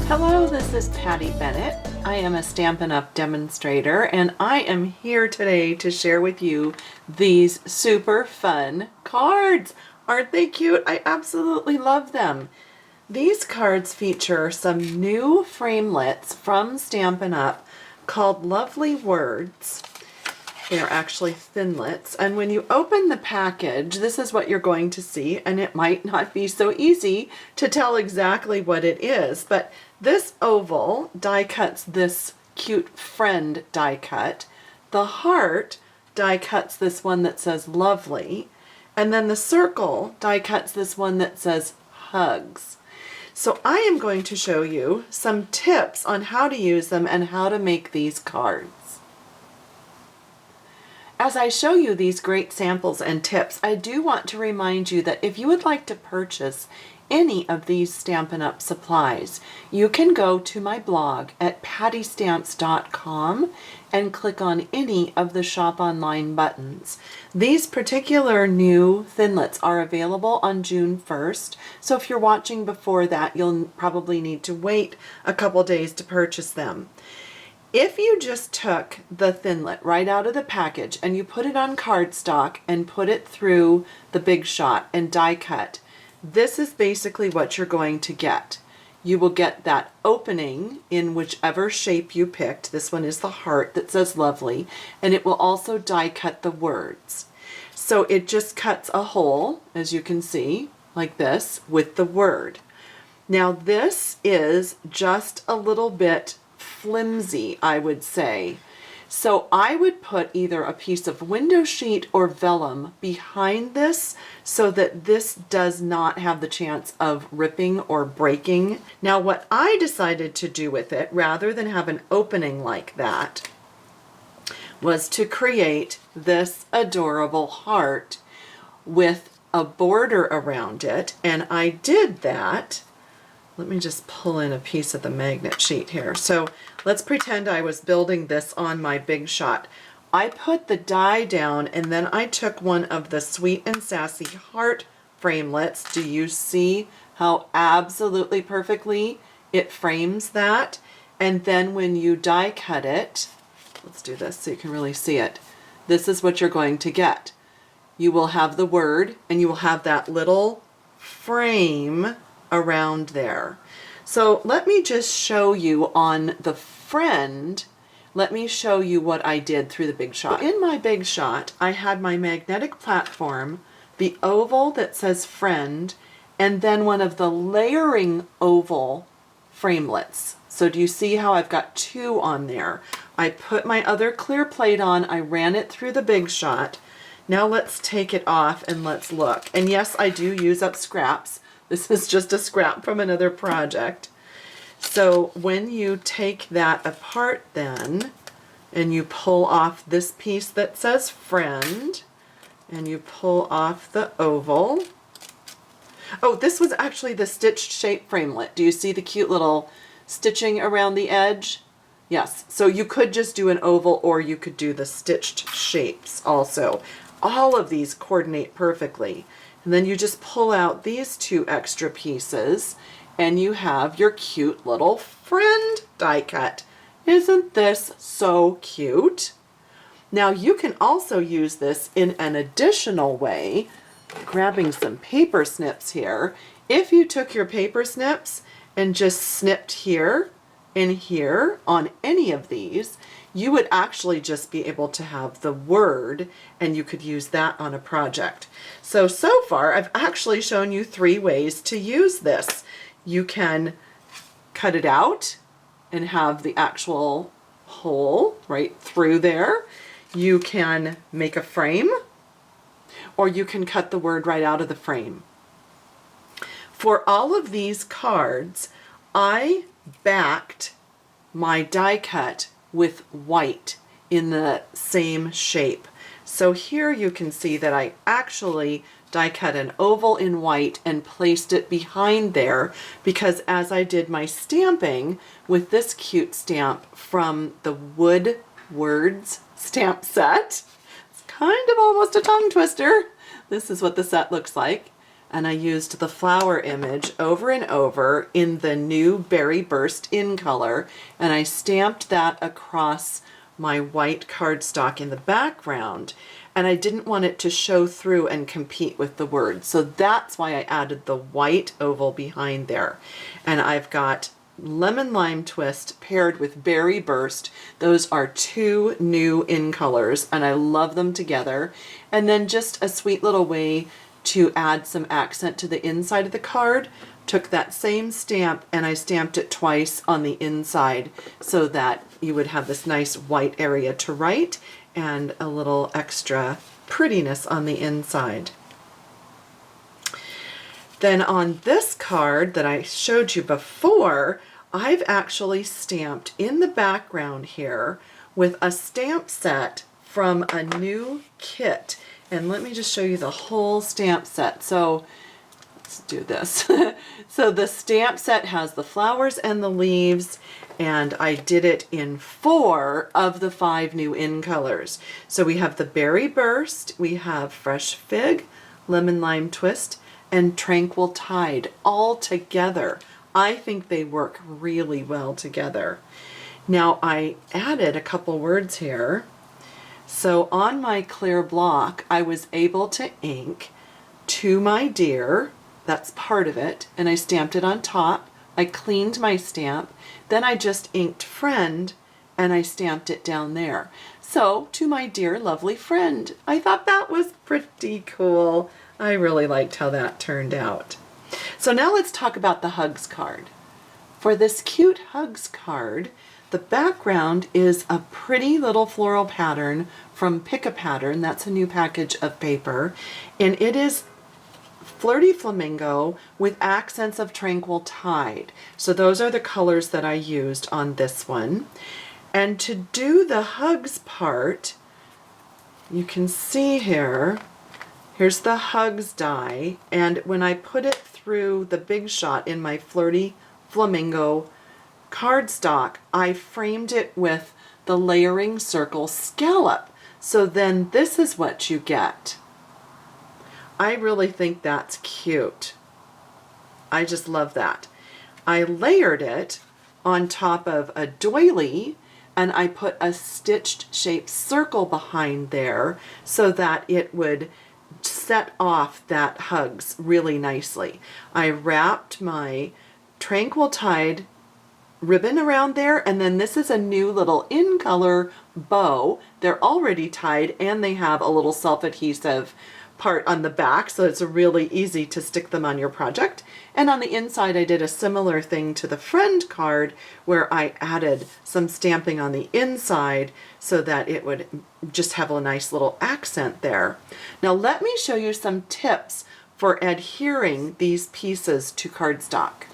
Hello, this is Patty Bennett. I am a Stampin' Up! Demonstrator, and I am here today to share with you these super fun cards. Aren't they cute? I absolutely love them. These cards feature some new framelits from Stampin' Up! Called Lovely Words. They're actually thinlits, and when you open the package, this is what you're going to see, and it might not be so easy to tell exactly what it is, but this oval die cuts this cute friend die cut. The heart die cuts this one that says lovely, and then the circle die cuts this one that says hugs. So I am going to show you some tips on how to use them and how to make these cards. As I show you these great samples and tips, I do want to remind you that if you would like to purchase any of these Stampin' Up! Supplies, you can go to my blog at pattystamps.com and click on any of the Shop Online buttons. These particular new thinlits are available on June 1st, so if you're watching before that, you'll probably need to wait a couple days to purchase them. If you just took the thinlit right out of the package and you put it on cardstock and put it through the Big Shot and die cut, this is basically what you're going to get. You will get that opening in whichever shape you picked. This one is the heart that says lovely, and it will also die cut the words. So it just cuts a hole, as you can see, like this, with the word. Now this is just a little bit flimsy, I would say. So I would put either a piece of window sheet or vellum behind this so that this does not have the chance of ripping or breaking. Now what I decided to do with it, rather than have an opening like that, was to create this adorable heart with a border around it, and I did that. Let me just pull in a piece of the magnet sheet here. So let's pretend I was building this on my Big Shot. I put the die down and then I took one of the Sweet and Sassy heart framelits. Do you see how absolutely perfectly it frames that? And then when you die cut it, let's do this so you can really see it. This is what you're going to get. You will have the word and you will have that little frame around there. So let me just show you on the friend, let me show you what I did through the Big Shot. In my Big Shot, I had my magnetic platform, the oval that says friend, and then one of the layering oval framelits. So do you see how I've got two on there? I put my other clear plate on, I ran it through the Big Shot. Now let's take it off and let's look. And yes, I do use up scraps. This is just a scrap from another project. So when you take that apart then, and you pull off this piece that says friend, and you pull off the oval. Oh, this was actually the stitched shape framelit. Do you see the cute little stitching around the edge? Yes, so you could just do an oval or you could do the stitched shapes also. All of these coordinate perfectly. And then you just pull out these two extra pieces and you have your cute little friend die cut. Isn't this so cute? Now you can also use this in an additional way, grabbing some paper snips here. If you took your paper snips and just snipped here and here on any of these, you would actually just be able to have the word and you could use that on a project. So far I've actually shown you 3 ways to use this. You can cut it out and have the actual hole right through there. You can make a frame, or you can cut the word right out of the frame. For all of these cards, I backed my die cut with white in the same shape. So here you can see that I actually die cut an oval in white and placed it behind there, because as I did my stamping with this cute stamp from the Wood Words stamp set, it's kind of almost a tongue twister. This is what the set looks like. and I used the flower image over and over in the new Berry Burst in color, and I stamped that across my white cardstock in the background, and I didn't want it to show through and compete with the words. So that's why I added the white oval behind there. And I've got Lemon Lime Twist paired with Berry Burst. Those are two new in colors, and I love them together. And then just a sweet little way to add some accent to the inside of the card, took that same stamp and I stamped it twice on the inside so that you would have this nice white area to write and a little extra prettiness on the inside. Then on this card that I showed you before, I've actually stamped in the background here with a stamp set from a new kit. And let me just show you the whole stamp set. So let's do this. So the stamp set has the flowers and the leaves, and I did it in 4 of the 5 new in colors. So we have the Berry Burst, we have Fresh Fig, Lemon Lime Twist, and Tranquil Tide all together. I think they work really well together. Now I added a couple words here. So on my clear block, I was able to ink "To My Dear," that's part of it, and I stamped it on top. I cleaned my stamp, then I just inked "Friend," and I stamped it down there. So, "To my dear lovely friend." I thought that was pretty cool. I really liked how that turned out. So now let's talk about the Hugs card. For this cute Hugs card, the background is a pretty little floral pattern from Pick a Pattern. That's a new package of paper. And it is Flirty Flamingo with accents of Tranquil Tide. So those are the colors that I used on this one. And to do the Hugs part, you can see here, here's the Hugs die. And when I put it through the Big Shot in my Flirty Flamingo cardstock, I framed it with the layering circle scallop. So then this is what you get. I really think that's cute. I just love that. I layered it on top of a doily, and I put a stitched shaped circle behind there so that it would set off that Hugs really nicely. I wrapped my Tranquil Tide ribbon around there, and then this is a new little in color bow. They're already tied and they have a little self-adhesive part on the back, so it's really easy to stick them on your project. And on the inside I did a similar thing to the Friend card where I added some stamping on the inside so that it would just have a nice little accent there. Now let me show you some tips for adhering these pieces to cardstock.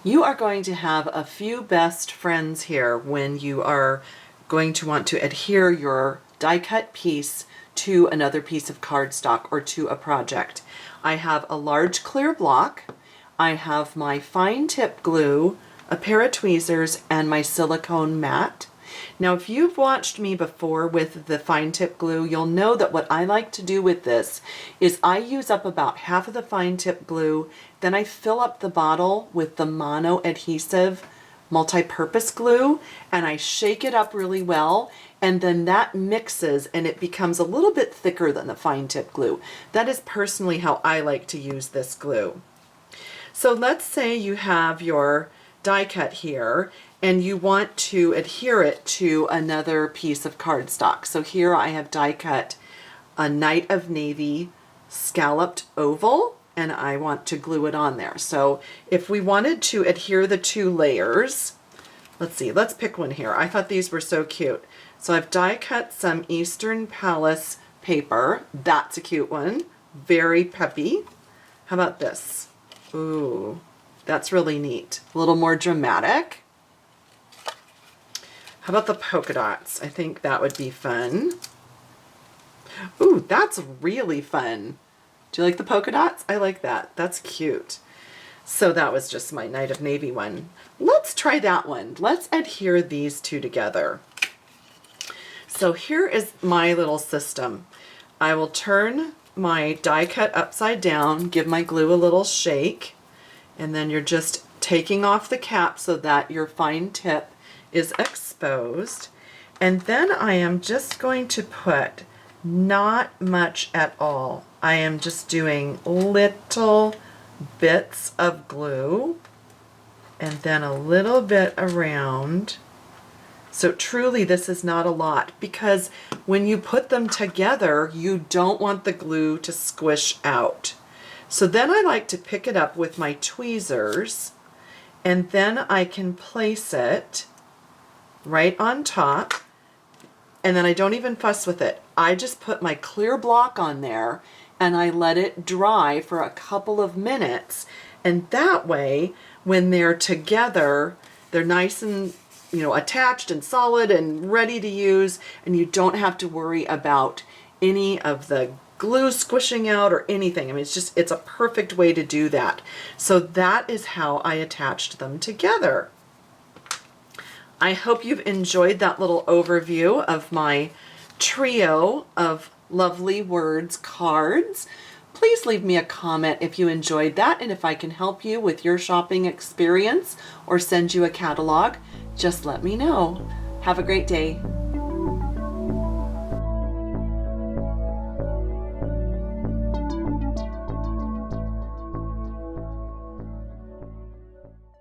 You are going to have a few best friends here when you are going to want to adhere your die cut piece to another piece of cardstock or to a project. I have a large clear block, I have my fine tip glue, a pair of tweezers, and my silicone mat. Now if you've watched me before with the fine tip glue, you'll know that what I like to do with this is I use up about half of the fine tip glue, then I fill up the bottle with the mono adhesive multi-purpose glue, and I shake it up really well, and then that mixes and it becomes a little bit thicker than the fine tip glue. That is personally how I like to use this glue. So let's say you have your die cut here and you want to adhere it to another piece of cardstock. So here I have die cut a Night of Navy scalloped oval, and I want to glue it on there. So if we wanted to adhere the 2 layers, let's see, let's pick one here. I thought these were so cute. So I've die cut some Eastern Palace paper. That's a cute one. Very peppy. How about this? Ooh, that's really neat. A little more dramatic. How about the polka dots? I think that would be fun. Ooh, that's really fun. Do you like the polka dots? I like that. That's cute. So that was just my Night of Navy one. Let's try that one. Let's adhere these 2 together. So here is my little system. I will turn my die cut upside down, give my glue a little shake, and then you're just taking off the cap so that your fine tip is exposed. And then I am just going to put not much at all. I am just doing little bits of glue and then a little bit around. So truly this is not a lot, because when you put them together, you don't want the glue to squish out. So then I like to pick it up with my tweezers, and then I can place it right on top, and then I don't even fuss with it. I just put my clear block on there and I let it dry for a couple of minutes, and that way when they're together, they're nice and attached and solid and ready to use, and you don't have to worry about any of the glue squishing out or anything. I mean, it's a perfect way to do that. So that is how I attached them together. I hope you've enjoyed that little overview of my trio of lovely words cards. Please leave me a comment if you enjoyed that, and if I can help you with your shopping experience or send you a catalog, just let me know. Have a great day.